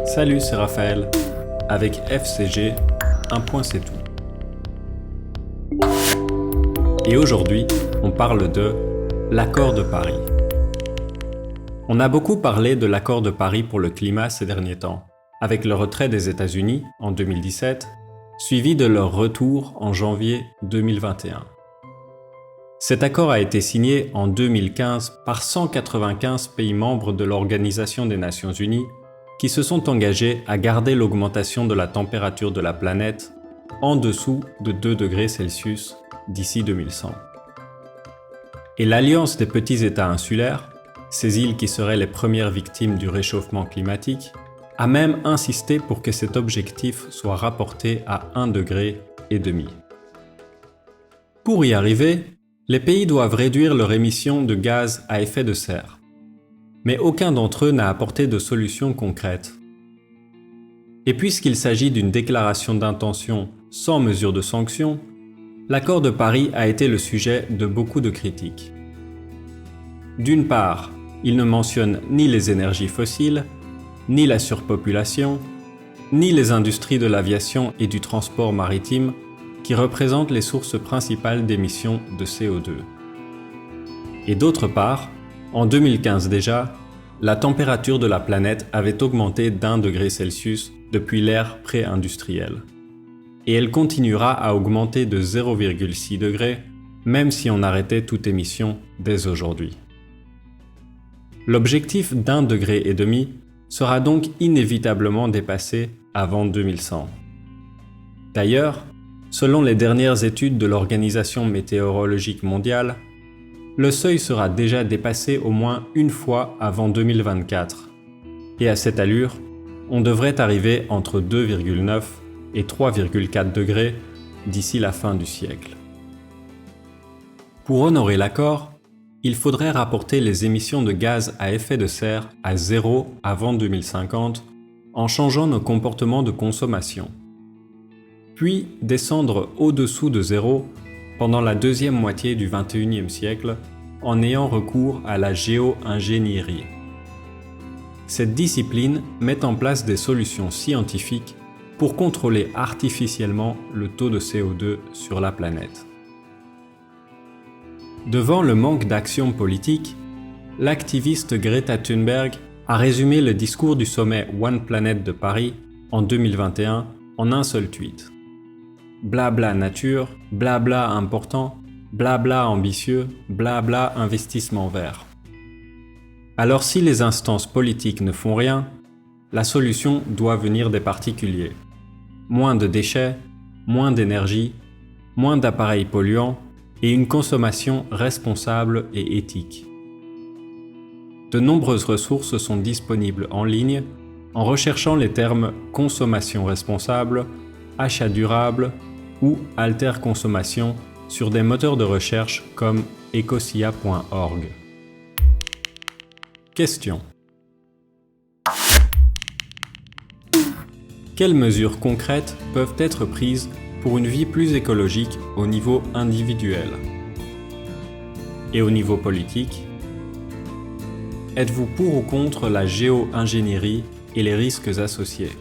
Salut, c'est Raphaël. Avec FCG, un point c'est tout. Et aujourd'hui, on parle de l'accord de Paris. On a beaucoup parlé de l'accord de Paris pour le climat ces derniers temps, avec le retrait des États-Unis en 2017, suivi de leur retour en janvier 2021. Cet accord a été signé en 2015 par 195 pays membres de l'Organisation des Nations Unies qui se sont engagés à garder l'augmentation de la température de la planète en dessous de 2 degrés Celsius d'ici 2100. Et l'Alliance des petits États insulaires, ces îles qui seraient les premières victimes du réchauffement climatique, a même insisté pour que cet objectif soit rapporté à 1,5 degré. Pour y arriver, les pays doivent réduire leur émission de gaz à effet de serre. Mais aucun d'entre eux n'a apporté de solution concrète. Et puisqu'il s'agit d'une déclaration d'intention sans mesure de sanction, l'accord de Paris a été le sujet de beaucoup de critiques. D'une part, il ne mentionne ni les énergies fossiles, ni la surpopulation, ni les industries de l'aviation et du transport maritime qui représentent les sources principales d'émissions de CO2. Et d'autre part, en 2015 déjà, la température de la planète avait augmenté d'1 degré Celsius depuis l'ère pré-industrielle. Et elle continuera à augmenter de 0,6 degrés, même si on arrêtait toute émission dès aujourd'hui. L'objectif d'1,5 degré sera donc inévitablement dépassé avant 2100. D'ailleurs, selon les dernières études de l'Organisation météorologique mondiale, le seuil sera déjà dépassé au moins une fois avant 2024. Et à cette allure, on devrait arriver entre 2,9 et 3,4 degrés d'ici la fin du siècle. Pour honorer l'accord, il faudrait rapporter les émissions de gaz à effet de serre à zéro avant 2050 en changeant nos comportements de consommation. Puis descendre au-dessous de zéro pendant la deuxième moitié du XXIe siècle en ayant recours à la géo-ingénierie. Cette discipline met en place des solutions scientifiques pour contrôler artificiellement le taux de CO2 sur la planète. Devant le manque d'action politique, l'activiste Greta Thunberg a résumé le discours du sommet One Planet de Paris en 2021 en un seul tweet. Blabla nature, blabla important, blabla ambitieux, blabla investissement vert. Alors si les instances politiques ne font rien, la solution doit venir des particuliers. Moins de déchets, moins d'énergie, moins d'appareils polluants et une consommation responsable et éthique. De nombreuses ressources sont disponibles en ligne en recherchant les termes consommation responsable, achat durable ou alterconsommation sur des moteurs de recherche comme ecosia.org. Question. Quelles mesures concrètes peuvent être prises pour une vie plus écologique au niveau individuel? Et au niveau politique? Êtes-vous pour ou contre la géo-ingénierie et les risques associés?